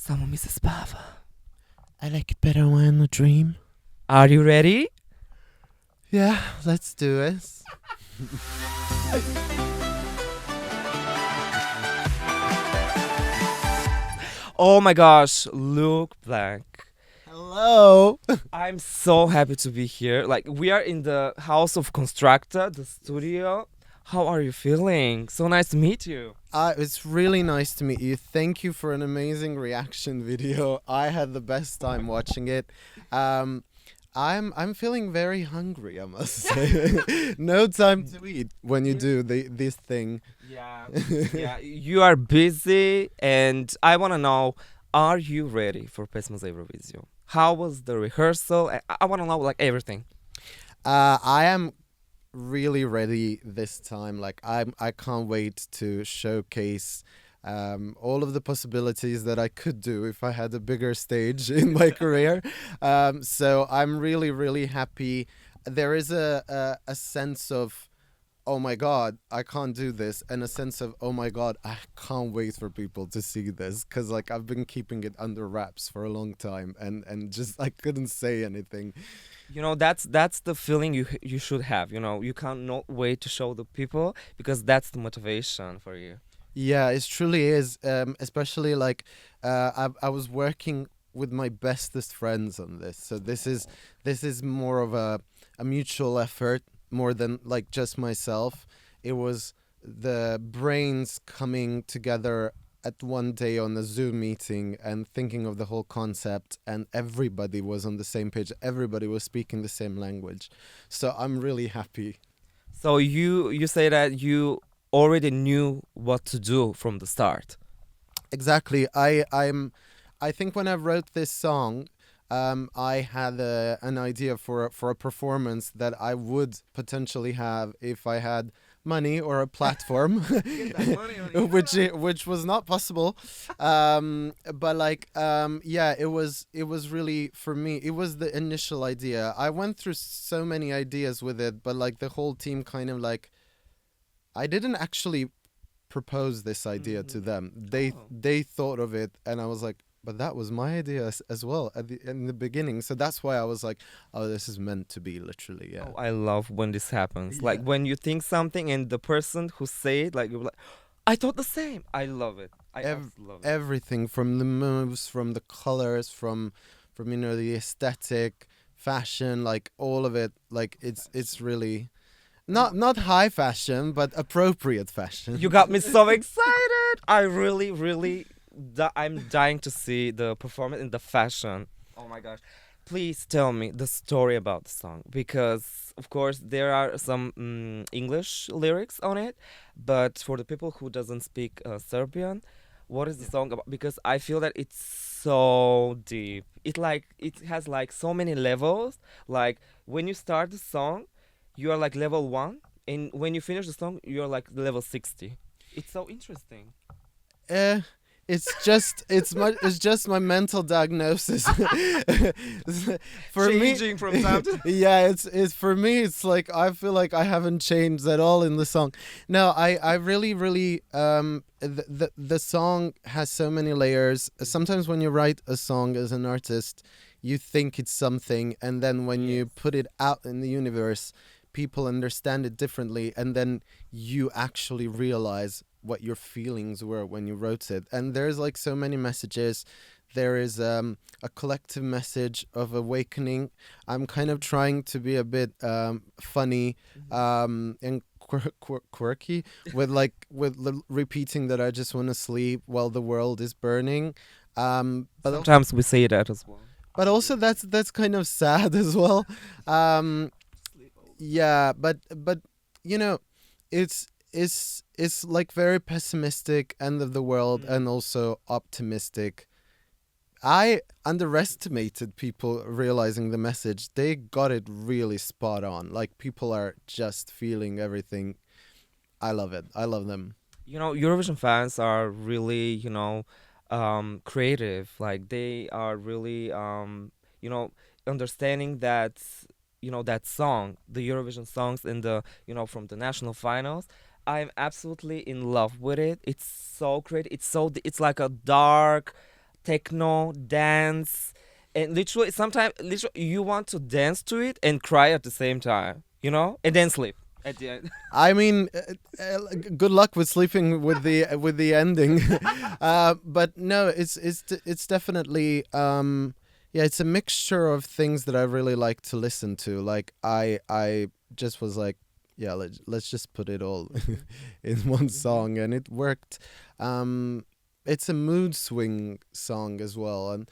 Samo Mi Se Spava. I like it better when I dream. Are you ready? Yeah, let's do it. Oh my gosh, look Black. Hello. I'm so happy to be here. Like, we are in the house of Constructa, the studio. How are you feeling? So nice to meet you. It's really nice to meet you. Thank you for an amazing reaction video. I had the best time watching it. I'm feeling very hungry, I must say. No time to eat when you do this thing. Yeah, yeah. You are busy, and I want to know: are you ready for Pesma's Evroviziju? How was the rehearsal? I want to know like everything. I am really ready this time. Like I can't wait to showcase all of the possibilities that I could do if I had a bigger stage in my career. So I'm really, really happy. There is a sense of, oh my God, I can't do this, and a sense of, oh my God, I can't wait for people to see this, because like I've been keeping it under wraps for a long time, and just I couldn't say anything. You know, that's the feeling you should have. You know, you can't not wait to show the people because that's the motivation for you. Yeah, it truly is. Especially like I was working with my bestest friends on this, so this is more of a mutual effort more than like just myself. It was the brains coming together at one day on a Zoom meeting and thinking of the whole concept, and everybody was on the same page. Everybody was speaking the same language. So I'm really happy. So you say that you already knew what to do from the start. Exactly. I think when I wrote this song, I had an idea for a performance that I would potentially have if I had money or a platform, which was not possible. But like yeah, it was really, for me, it was the initial idea. I went through so many ideas with it, but like the whole team kind of like, I didn't actually propose this idea to them. They thought of it, and I was like, but that was my idea as well in the beginning. So that's why I was like, oh, this is meant to be, literally. Yeah. Oh, I love when this happens. Like Yeah. when you think something and the person who say it, like you're like, I thought the same. I love it. I absolutely love it. Everything, from the moves, from the colors, from the aesthetic, fashion, like all of it. Like it's really not high fashion, but appropriate fashion. You got me so excited. I really, really, I'm dying to see the performance in the fashion. Oh my gosh. Please tell me the story about the song because, of course, there are some English lyrics on it, but for the people who doesn't speak Serbian, what is the song about? Because I feel that it's so deep. It has like so many levels. Like when you start the song, you are like level 1, and when you finish the song you are like level 60. It's so interesting. Eh, it's just my mental diagnosis. For me, Changing from time to yeah, it's for me. It's like I feel like I haven't changed at all in the song. No, I really the song has so many layers. Sometimes when you write a song as an artist, you think it's something, and then when you put it out in the universe, people understand it differently, and then you actually realize what your feelings were when you wrote it. And there's like so many messages. There is a collective message of awakening. I'm kind of trying to be a bit funny and quirky with repeating that I just want to sleep while the world is burning. But sometimes we say that as well. but also that's kind of sad as well. Yeah, but you know, it's like very pessimistic, end of the world, and also optimistic. I underestimated people realizing the message. They got it really spot on. Like people are just feeling everything. I love it. I love them. You know, Eurovision fans are really, creative. Like they are really, understanding that, that song, the Eurovision songs in the, from the national finals. I'm absolutely in love with it. It's so great. It's like a dark techno dance, and literally sometimes literally you want to dance to it and cry at the same time, and then sleep at the end. I mean, good luck with sleeping with the ending. But no, it's definitely yeah, it's a mixture of things that I really like to listen to. Like I just was like, yeah, let's just put it all in one song, and it worked. It's a mood swing song as well, and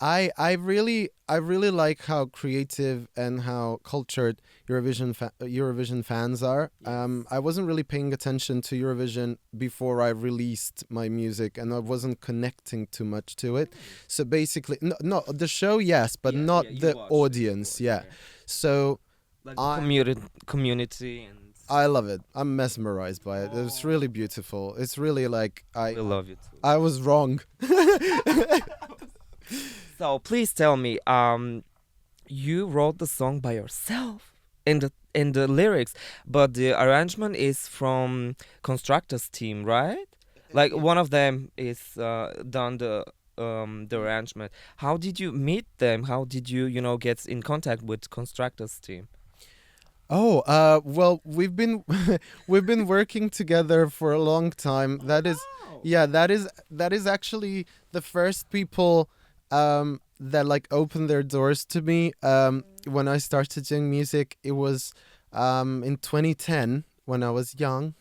I really like how creative and how cultured Eurovision fans are. I wasn't really paying attention to Eurovision before I released my music, and I wasn't connecting too much to it. So basically, no the show, yes, but not the audience. Yeah, so Like I community and I love it. I'm mesmerized by it. It's really beautiful. It's really like we love you too. I was wrong. So please tell me, you wrote the song by yourself in the lyrics, but the arrangement is from Constructors team, right? Like one of them is done the arrangement. How did you meet them? How did you get in contact with Constructors team? Oh, well, we've been we've been working together for a long time. Yeah, that is actually the first people that like opened their doors to me when I started doing music. It was in 2010 when I was young.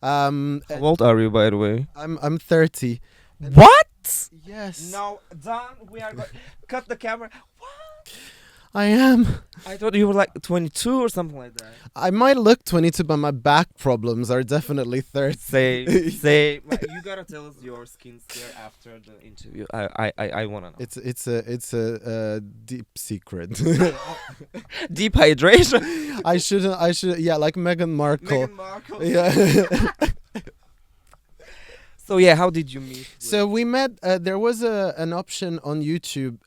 How old are you, by the way? I'm 30. What? Yes. No, Don, we are going cut the camera. I am. I thought you were like 22 or something like that. I might look 22, but my back problems are definitely 30. Say, you gotta tell us your skincare after the interview. I wanna know. It's a deep secret. Deep hydration. I should yeah, like Meghan Markle. Meghan Markle. Yeah. So yeah, how did you meet? So we met. There was an option on YouTube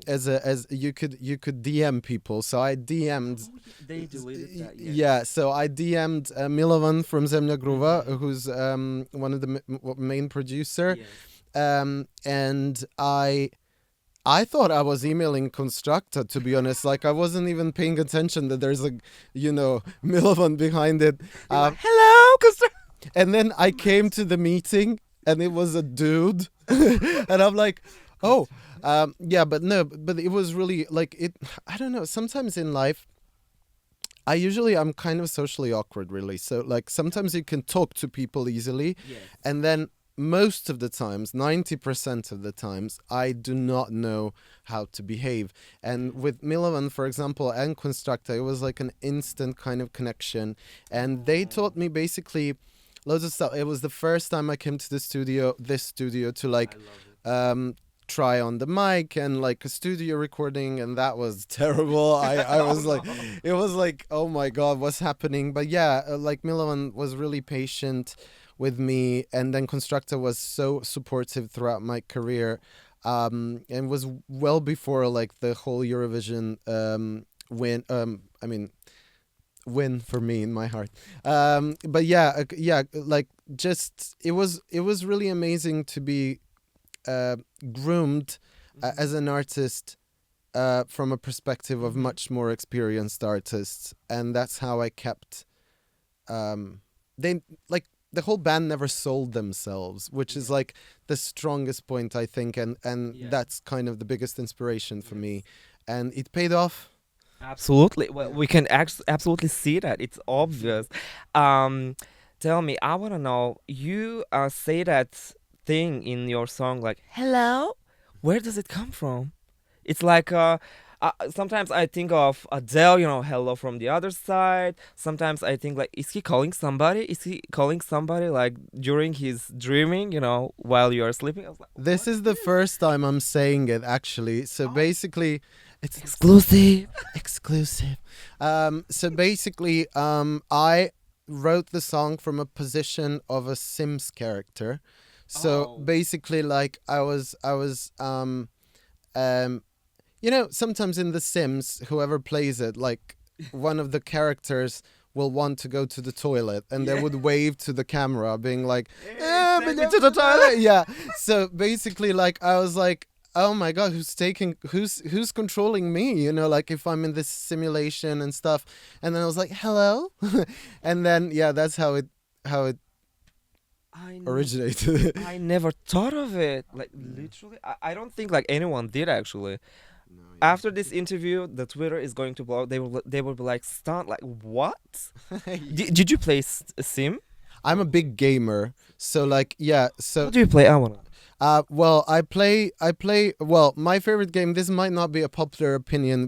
as you could DM people. So I DM'd. They deleted that. Yeah. So I DM'd Milovan from Zemlja Gruva, who's one of the main producer, Yes. and I thought I was emailing Constructor, to be honest. Like I wasn't even paying attention that there's a Milovan behind it. Hello, And then I came to the meeting, and it was a dude, and I'm like, oh, yeah, but no, but it was really like it. I don't know. Sometimes in life, I'm kind of socially awkward, really. So like sometimes you can talk to people easily, Yes. and then most of the times, 90% of the times, I do not know how to behave. And with Milovan, for example, and Constructor, it was like an instant kind of connection, and they taught me basically loads of stuff. It was the first time I came to this studio to like try on the mic and like a studio recording, and that was terrible. I was like, it was like, oh my god, what's happening? But yeah, like Milovan was really patient with me, and then Constructor was so supportive throughout my career, and was well before like the whole Eurovision win. I mean, win for me in my heart. But yeah, like just it was really amazing to be groomed as an artist from a perspective of much more experienced artists, and that's how I kept. They like the whole band never sold themselves, which is like the strongest point, I think, and that's kind of the biggest inspiration for me, and it paid off. Absolutely. Well, we can absolutely see that. It's obvious. Tell me, I want to know, you say that thing in your song like, hello? Where does it come from? It's like, sometimes I think of Adele, hello from the other side. Sometimes I think like, is he calling somebody? Is he calling somebody like during his dreaming, while you're sleeping? I was like, This is the first time I'm saying it, actually. So basically, it's exclusive. exclusive. So basically, I wrote the song from a position of a Sims character. So basically, like I was, sometimes in The Sims, whoever plays it, like one of the characters will want to go to the toilet, and they would wave to the camera, being like, Send me to the toilet. yeah. So basically, like, I was like, oh my god, who's controlling me? You know, like if I'm in this simulation and stuff. And then I was like, hello, and then yeah, that's how it I originated. I never thought of it. Like literally, I don't think like anyone did actually. After this interview, the Twitter is going to blow. They will be like stunned. Like what? Did you play Sim? I'm a big gamer, so like yeah, so What do you play? I wanna. well, I play. Well, my favorite game. This might not be a popular opinion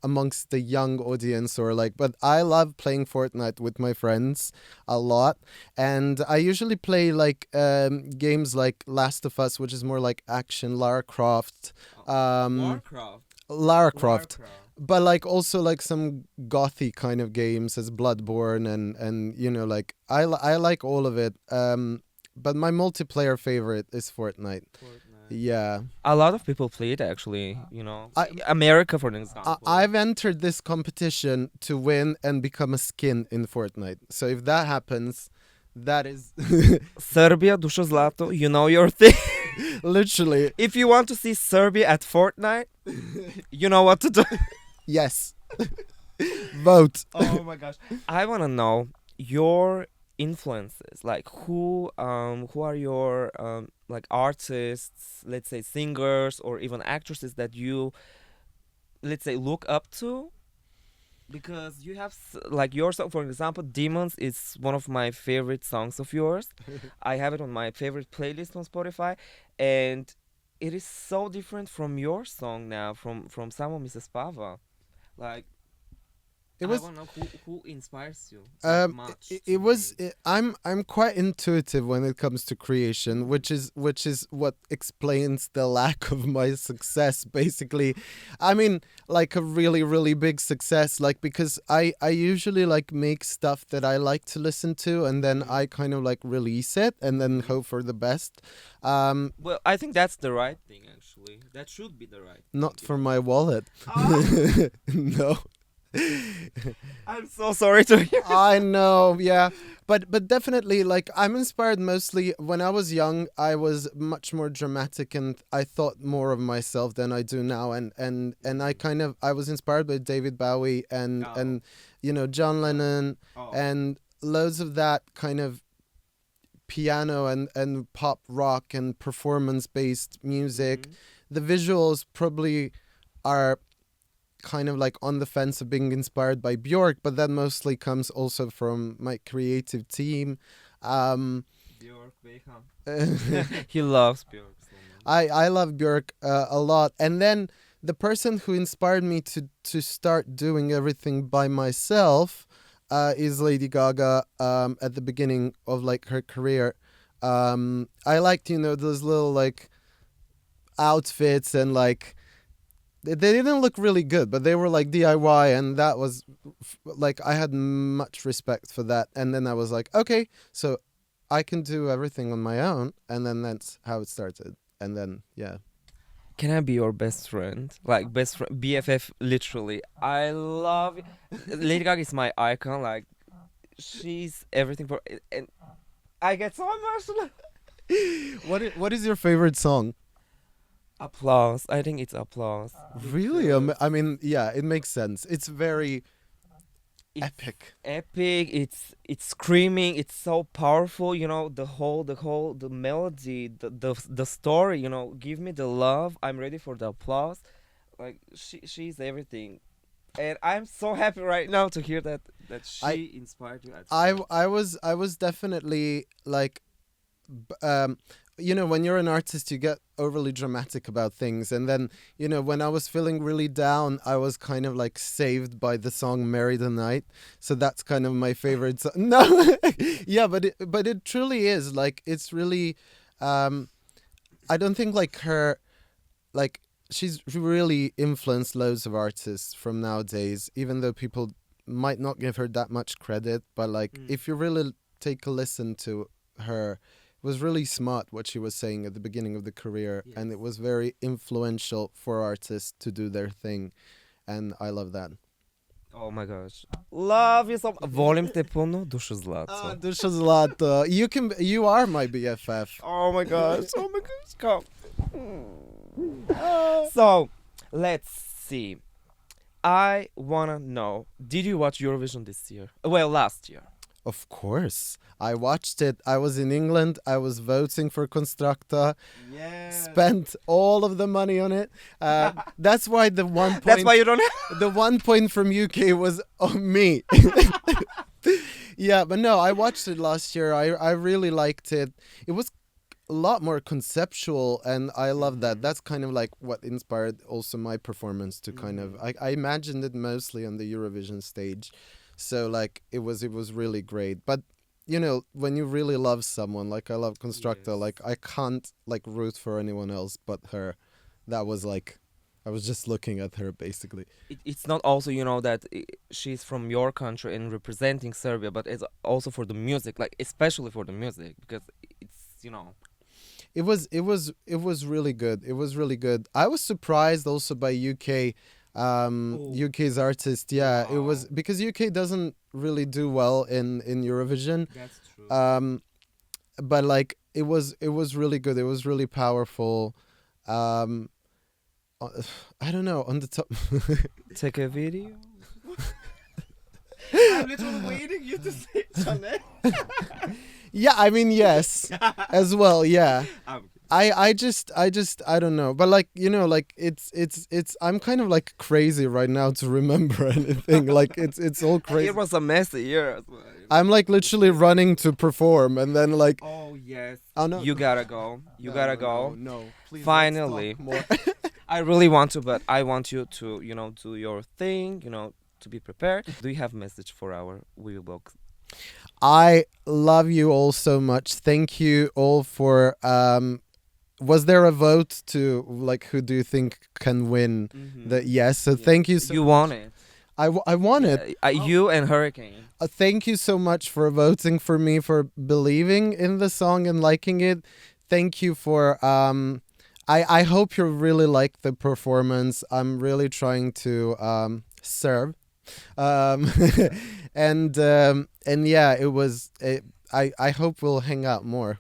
amongst the young audience, or like, but I love playing Fortnite with my friends a lot, and I usually play like games like Last of Us, which is more like action, Lara Croft, Warcraft. Lara Croft, but like also like some gothy kind of games as Bloodborne and you know, like I like all of it. But my multiplayer favorite is Fortnite. Yeah. A lot of people play it actually. You know, I- America for an example. I've entered this competition to win and become a skin in Fortnite. So if that happens, that is Serbia, Dušo Zlato, you know your thing. literally If you want to see Serbia at Fortnite, you know what to do. yes. Vote. Oh my gosh. I want to know your influences. Like who are your like artists, let's say singers or even actresses that you, let's say, look up to? Because you have like your song, for example, Demons is one of my favorite songs of yours. I have it on my favorite playlist on Spotify, and it is so different from your song now, from Samo Mi Se Spava. Like It I was want to know who inspires you that much. it was I'm quite intuitive when it comes to creation, which is what explains the lack of my success basically. I mean, like a really big success, like because I usually like make stuff that I like to listen to, and then I kind of like release it and then hope for the best. Well, I think that's the right thing actually. That should be the right thing. Not for my wallet. Ah! No. I'm so sorry to hear. I know, yeah, but definitely, like I'm inspired mostly. When I was young, I was much more dramatic, and I thought more of myself than I do now. And I was inspired by David Bowie and you know, John Lennon and loads of that kind of piano and pop rock and performance based music. The visuals probably are kind of like on the fence of being inspired by Björk, but that mostly comes also from my creative team. Björk, he loves Björk so much. I love Björk a lot, and then the person who inspired me to start doing everything by myself is Lady Gaga. At the beginning of like her career, I liked, you know, those little like outfits, and like they didn't look really good, but they were like DIY, and that was like I had much respect for that. And then I was like, okay, so I can do everything on my own, and then that's how it started. And then yeah. Can I be your best friend? Like best friend, BFF, literally. I love Lady Gaga is my icon. Like she's everything for, and I get so emotional. What is your favorite song? Applause. I think it's applause. Really? I mean, yeah, it makes sense. It's very It's epic. epic. It's screaming. It's so powerful. You know, the melody, the story. You know, give me the love. I'm ready for the applause. Like she's everything, and I'm so happy right now to hear that she inspired you. I was definitely like, you know, when you're an artist, you get overly dramatic about things. And then, you know, when I was feeling really down, I was kind of like saved by the song Marry the Night. So that's kind of my favorite song. No, yeah, but it truly is like, it's really, I don't think like her, like she's really influenced loads of artists from nowadays, even though people might not give her that much credit. But like, if you really take a listen to her, it was really smart what she was saying at the beginning of the career, and it was very influential for artists to do their thing, and I love that. Oh my gosh. Love you so much. Volim te puno, dušo zlato. Dusha Zlato. You are my BFF. Oh my gosh. Oh my gosh. Come. So, let's see. I wanna know, did you watch Eurovision this year? Well, last year. Of course. I watched it. I was in England. I was voting for Constructa. Yeah. Spent all of the money on it. That's why the 1 point. That's why you don't have. The 1 point from UK was on me. Yeah, but no, I watched it last year. I really liked it. It was a lot more conceptual, and I love that. That's kind of like what inspired also my performance to kind of. I imagined it mostly on the Eurovision stage, so like it was really great. But you know, when you really love someone, like I love Constructa, like I can't like root for anyone else but her. That was like. I was just looking at her basically. It's not also, you know, that she's from your country and representing Serbia, but it's also for the music, like especially for the music, because it's, you know. It was really good. It was really good. I was surprised also by UK, UK's artist. Yeah, it was because UK doesn't really do well in Eurovision. That's true. But like it was really good. It was really powerful. I don't know, on the top. Take a video. I'm literally waiting you to say Chanel. Yeah, I mean yes, as well. Yeah, I just I don't know, but like you know, like it's I'm kind of like crazy right now to remember anything. Like it's all crazy. It was a messy year as well. I'm like literally running to perform, and then like. Oh yes. Oh no. You gotta go. You gotta go. No, please. Finally. More. I really want to, but I want you to, you know, do your thing, you know, to be prepared. Do you have a message for our Wiwibloggs? I love you all so much. Thank you all for. Was there a vote to like who do you think can win? Yes. So thank you. So You won it. I won it. You and Hurricane. Thank you so much for voting for me, for believing in the song and liking it. Thank you for. I hope you really like the performance. I'm really trying to serve, and yeah, it was. I hope we'll hang out more.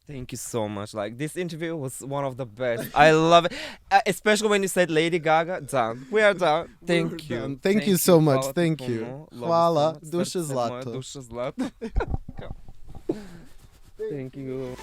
Thank you so much. Like, this interview was one of the best. I love it, especially when you said Lady Gaga. Done. We are done. Thank you. Done. Thank you so much. Hvala Thank ti you. puno. Love you so Hvala. much. Duša Srce moje, zlato. duša zlato. Thank you.